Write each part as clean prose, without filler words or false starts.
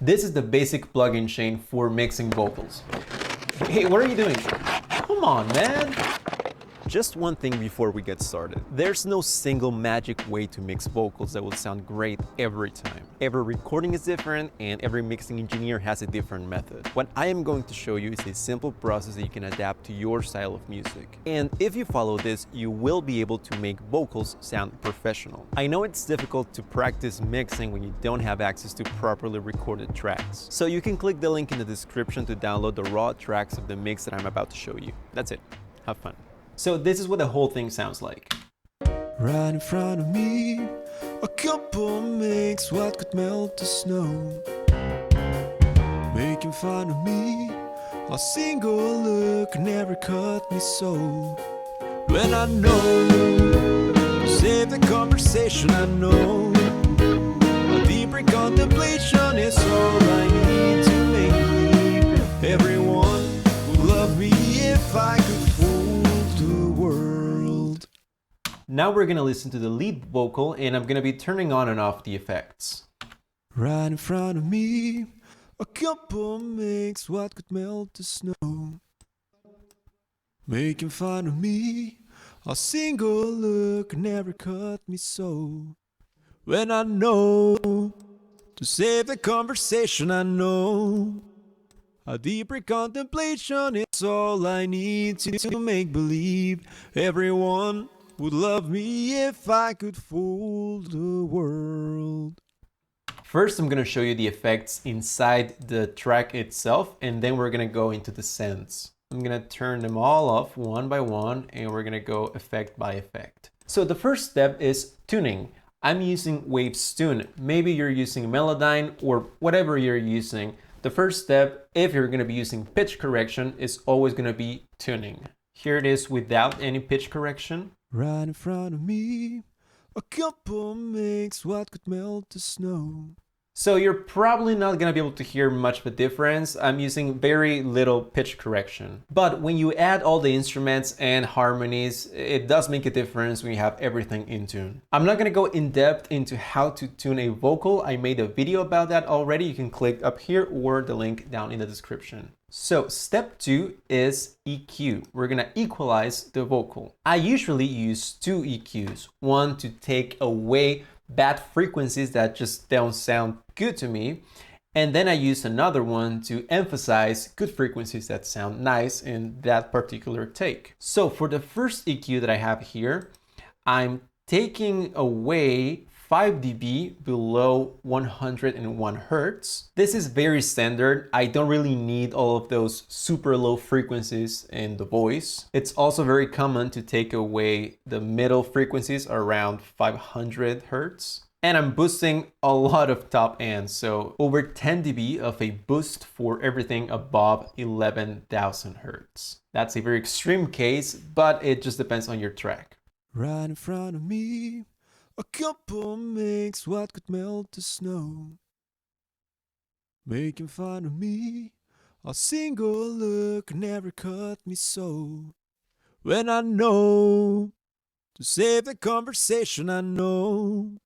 This is the basic plugin chain for mixing vocals. Hey, what are you doing? Come on, man. Just one thing before we get started. There's no single magic way to mix vocals that will sound great every time. Every recording is different and every mixing engineer has a different method. What I am going to show you is a simple process that you can adapt to your style of music. And if you follow this, you will be able to make vocals sound professional. I know it's difficult to practice mixing when you don't have access to properly recorded tracks. So you can click the link in the description to download the raw tracks of the mix that I'm about to show you. That's it. Have fun. So this is what the whole thing sounds like. Right in front of me, a couple makes what could melt the snow. Making fun of me, a single look never cut me so. When I know, save the conversation, I know. A deeper contemplation is all I need to make believe. Everyone would love me if I could fool the world. Now we're gonna listen to the lead vocal and I'm gonna be turning on and off the effects. Right in front of me, a couple makes what could melt the snow. Making fun of me, a single look never cut me so. When I know, to save the conversation, I know. A deeper contemplation is all I need to make believe. Everyone would love me if I could fool the world. First, I'm gonna show you the effects inside the track itself, and then we're gonna go into the sends. I'm gonna turn them all off one by one, and we're gonna go effect by effect. So the first step is tuning. I'm using Waves Tune. Maybe you're using Melodyne or whatever you're using. The first step, if you're gonna be using pitch correction, is always gonna be tuning. Here it is without any pitch correction. Right in front of me, a couple makes what could melt the snow. So you're probably not gonna be able to hear much of a difference. I'm using very little pitch correction. But when you add all the instruments and harmonies, it does make a difference when you have everything in tune. I'm not gonna go in depth into how to tune a vocal. I made a video about that already. You can click up here or the link down in the description. So step 2 is EQ. We're gonna equalize the vocal. I usually use 2 EQs. One to take away bad frequencies that just don't sound good to me. And then I use another one to emphasize good frequencies that sound nice in that particular take. So for the first EQ that I have here, I'm taking away 5 dB below 101 Hertz. This is very standard. I don't really need all of those super low frequencies in the voice. It's also very common to take away the middle frequencies around 500 Hertz. And I'm boosting a lot of top ends, so over 10 dB of a boost for everything above 11,000 Hertz. That's a very extreme case, but it just depends on your track. Right in front of me, a couple makes what could melt the snow. Making fun of me, a single look never cut me so. When I know, to save the conversation, I know.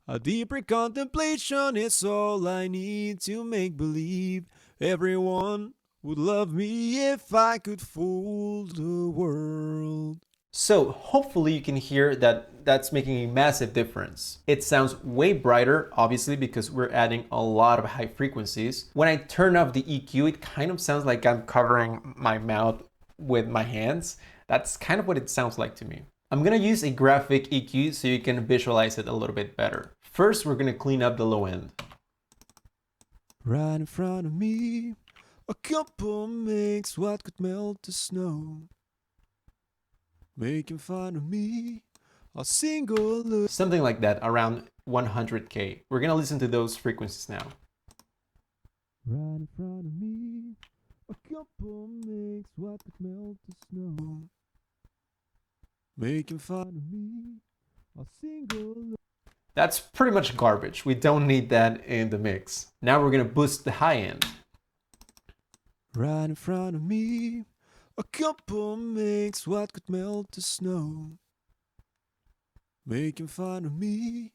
A deeper contemplation is all I need to make believe. Everyone would love me if I could fool the world. So hopefully you can hear that that's making a massive difference. It sounds way brighter, obviously, because we're adding a lot of high frequencies. When I turn off the EQ, it kind of sounds like I'm covering my mouth with my hands. That's kind of what it sounds like to me. I'm gonna use a graphic EQ so you can visualize it a little bit better. First, we're gonna clean up the low end. Right in front of me, a couple makes what could melt the snow. Making fun of me, a single look. Something like that, around 100K. We're gonna listen to those frequencies now. Right in front of me, a couple makes what could melt the snow. Making fun of me, a single look. That's pretty much garbage. We don't need that in the mix. Now we're gonna boost the high end. Right in front of me, a couple makes what could melt the snow. Making fun of me,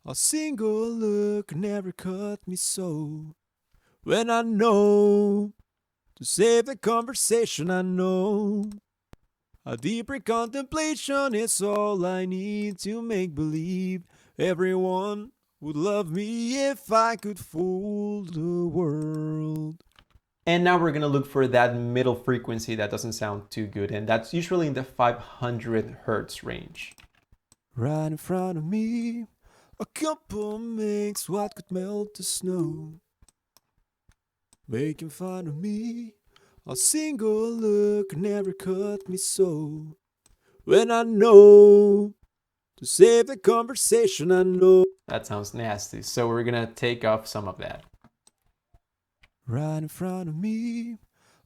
a single look never cut me so. When I know to save the conversation, I know a deeper contemplation is all I need to make believe everyone would love me if I could fool the world. And now we're gonna look for that middle frequency that doesn't sound too good, and that's usually in the 500 hertz range. Right in front of me, a couple makes what could melt the snow. Making fun of me, a single look never cut me so. When I know to save the conversation, I know. That sounds nasty, so we're gonna take off some of that. Right in front of me,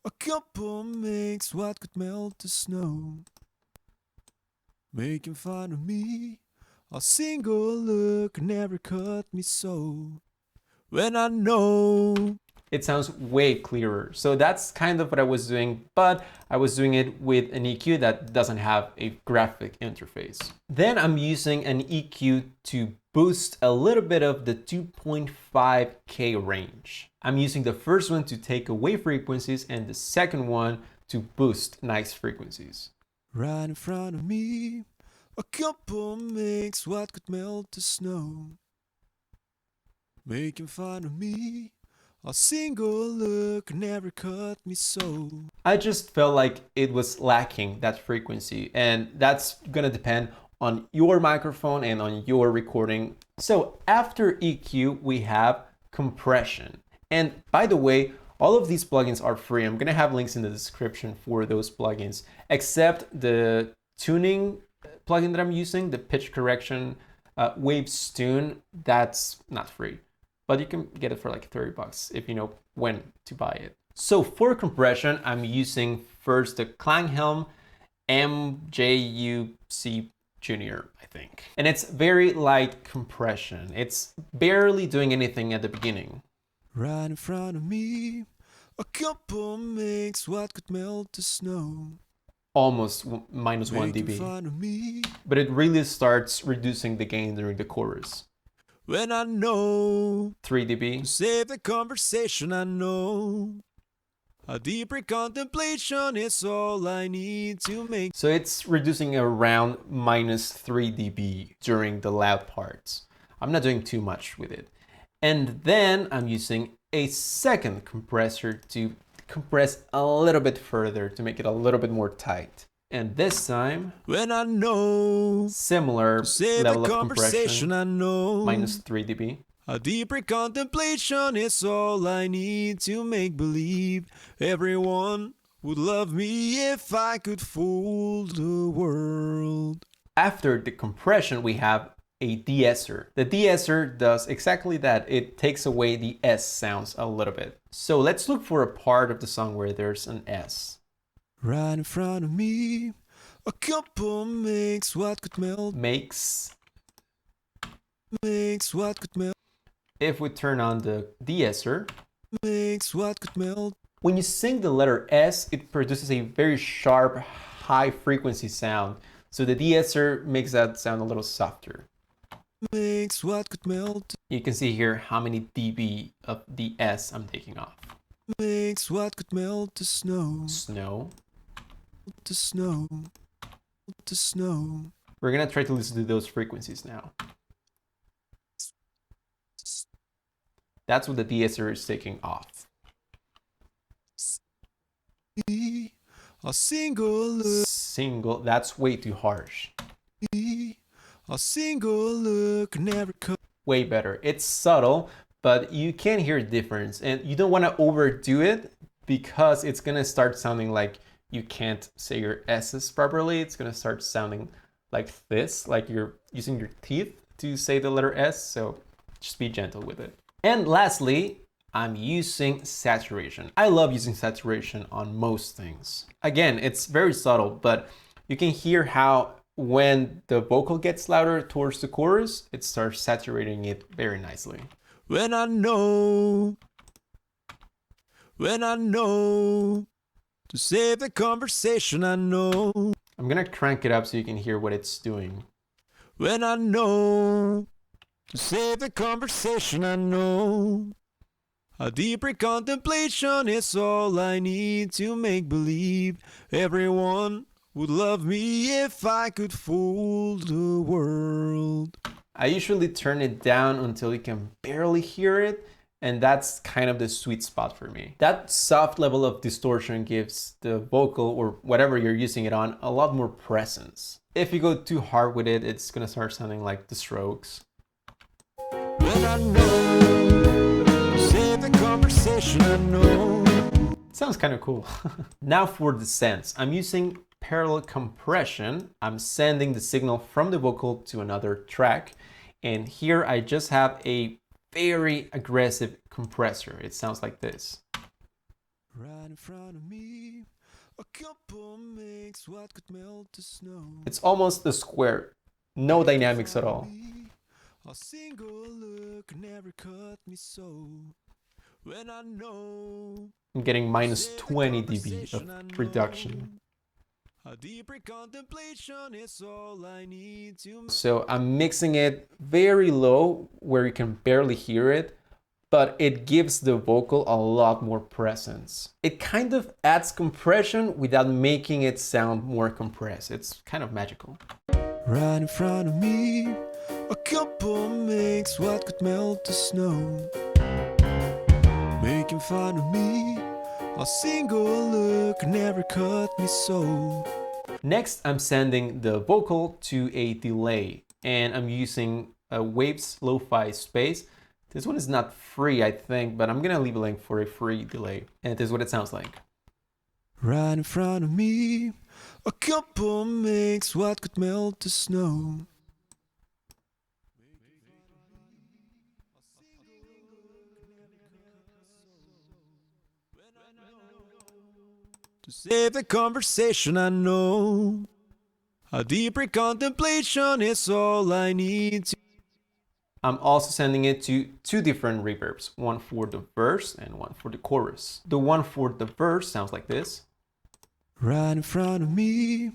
a couple makes what could melt the snow. Making fun of me, a single look never cut me so. When I know. It sounds way clearer. So that's kind of what I was doing, but I was doing it with an EQ that doesn't have a graphic interface. Then I'm using an EQ to boost a little bit of the 2.5K range. I'm using the first one to take away frequencies and the second one to boost nice frequencies. Right in front of me, a couple makes what could melt the snow. Making fun of me, a single look never cut me so. I just felt like it was lacking that frequency, and that's gonna depend on your microphone and on your recording. So after EQ, we have compression. And by the way, all of these plugins are free. I'm gonna have links in the description for those plugins, except the tuning plugin that I'm using, the pitch correction Waves Tune, that's not free. But you can get it for like 30 bucks if you know when to buy it. So for compression, I'm using first the Klanghelm MJUC Junior, I think. And it's very light compression. It's barely doing anything at the beginning. Right in front of me, a couple makes what could melt the snow. Almost minus 1 dB. But it really starts reducing the gain during the chorus. When I know 3 dB. To save the conversation, I know a deeper contemplation is all I need to make. So it's reducing around minus 3 dB during the loud parts. I'm not doing too much with it. And then I'm using a second compressor to compress a little bit further to make it a little bit more tight. And this time, when I know similar level of compression, I know minus 3 dB. A deeper contemplation is all I need to make believe everyone would love me if I could fool the world. After the compression, we have a De-Esser. The De-Esser does exactly that. It takes away the S sounds a little bit. So let's look for a part of the song where there's an S. Right in front of me, a couple makes what could melt. Makes what could melt. If we turn on the De-Esser, makes what could melt. When you sing the letter S, it produces a very sharp, high frequency sound. So the De-Esser makes that sound a little softer. Makes what could melt. You can see here how many dB of the S I'm taking off. Makes what could melt the snow. Snow. The snow. The snow. We're gonna try to listen to those frequencies now. That's what the De-Esser is taking off. A single, that's way too harsh. A single look never cut. Way better. It's subtle, but you can hear a difference, and you don't want to overdo it because it's gonna start sounding like you can't say your S's properly. It's gonna start sounding like this, like you're using your teeth to say the letter S, so just be gentle with it. And lastly, I'm using saturation. I love using saturation on most things. Again, it's very subtle, but you can hear how when the vocal gets louder towards the chorus, it starts saturating it very nicely. When I know to save the conversation, I know. I'm gonna crank it up so you can hear what it's doing. When I know to save the conversation, I know A deeper contemplation is all I need to make believe everyone would love me if I could fool the world. I usually turn it down until you can barely hear it, and that's kind of the sweet spot for me. That soft level of distortion gives the vocal, or whatever you're using it on, a lot more presence. If you go too hard with it, it's gonna start sounding like The Strokes. When I know, save the conversation, I know. Sounds kind of cool. Now for the sends. I'm using parallel compression. I'm sending the signal from the vocal to another track. And here I just have a very aggressive compressor. It sounds like this. Right in front of me, a couple makes what could melt the snow. It's almost a square. No dynamics at all. A single look never cut me so. When I know, I'm getting minus 20 dB of reduction. a deeper contemplation is all I need to. So I'm mixing it very low where you can barely hear it, but it gives the vocal a lot more presence. It kind of adds compression without making it sound more compressed. It's kind of magical. Right in front of me, a couple makes what could melt the snow. Making fun of me, a single look never cut me so. Next, I'm sending the vocal to a delay, and I'm using a Waves Lo-Fi Space. This one is not free, I think, but I'm gonna leave a link for a free delay. And this is what it sounds like. Right in front of me, a couple makes what could melt the snow. To save the conversation, I know a deeper contemplation is all I need to. I'm also sending it to two different reverbs, one for the verse and one for the chorus. The one for the verse sounds like this. Right in front of me,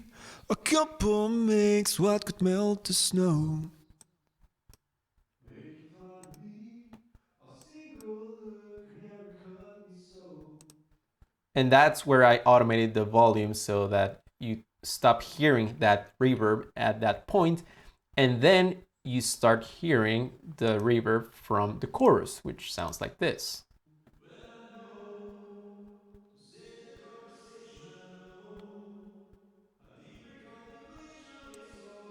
a couple makes what could melt the snow. And that's where I automated the volume so that you stop hearing that reverb at that point, and then you start hearing the reverb from the chorus, which sounds like this.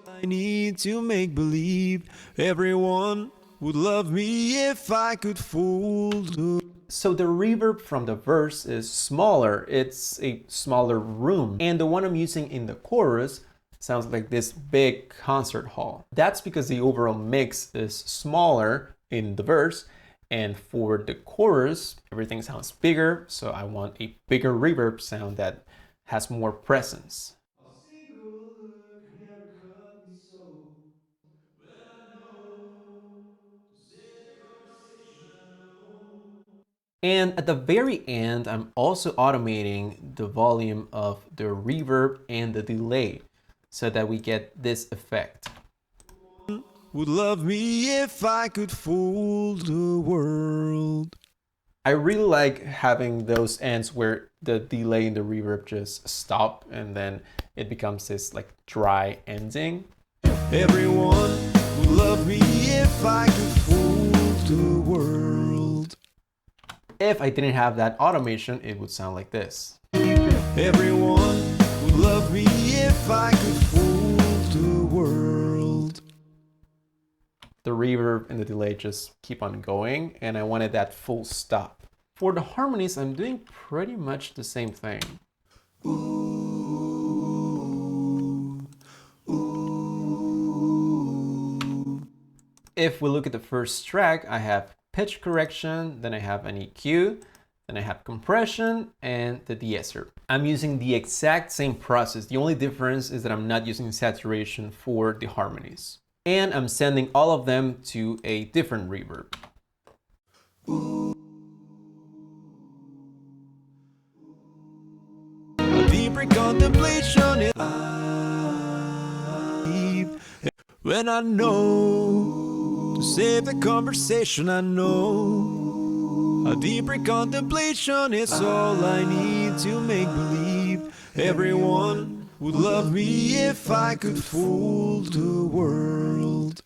I need to make believe everyone would love me if I could fool the. So the reverb from the verse is smaller, it's a smaller room. And the one I'm using in the chorus sounds like this big concert hall. That's because the overall mix is smaller in the verse, and for the chorus, everything sounds bigger, so I want a bigger reverb sound that has more presence. And at the very end, I'm also automating the volume of the reverb and the delay so that we get this effect. Would love me if I could fool the world. I really like having those ends where the delay and the reverb just stop and then it becomes this like dry ending. Everyone would love me if I could fool the world. If I didn't have that automation, it would sound like this. Everyone would love me if I could fool the world. The reverb and the delay just keep on going, and I wanted that full stop. For the harmonies, I'm doing pretty much the same thing. Ooh, ooh. If we look at the first track, I have pitch correction, then I have an EQ, then I have compression and the De-Esser. I'm using the exact same process. The only difference is that I'm not using saturation for the harmonies. And I'm sending all of them to a different reverb. A deeper contemplation is when I know to save the conversation, I know A deeper contemplation is all I need to make believe everyone would love me if I could fool the world.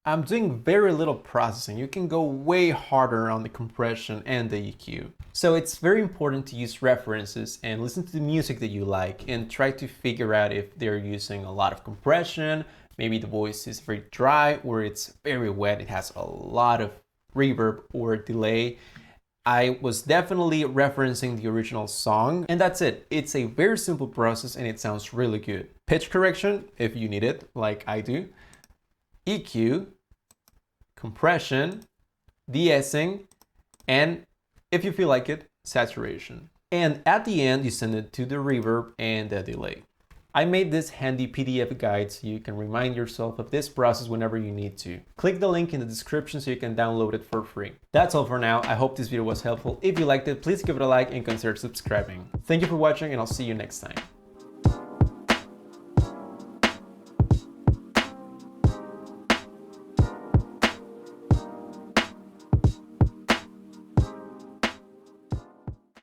I'm doing very little processing. You can go way harder on the compression and the EQ. So it's very important to use references and listen to the music that you like and try to figure out if they're using a lot of compression, maybe the voice is very dry or it's very wet, it has a lot of reverb or delay. I was definitely referencing the original song, and that's it. It's a very simple process and it sounds really good. Pitch correction, if you need it, like I do. EQ, compression, de-essing, and if you feel like it, saturation. And at the end, you send it to the reverb and the delay. I made this handy PDF guide so you can remind yourself of this process whenever you need to. Click the link in the description so you can download it for free. That's all for now. I hope this video was helpful. If you liked it, please give it a like and consider subscribing. Thank you for watching and I'll see you next time.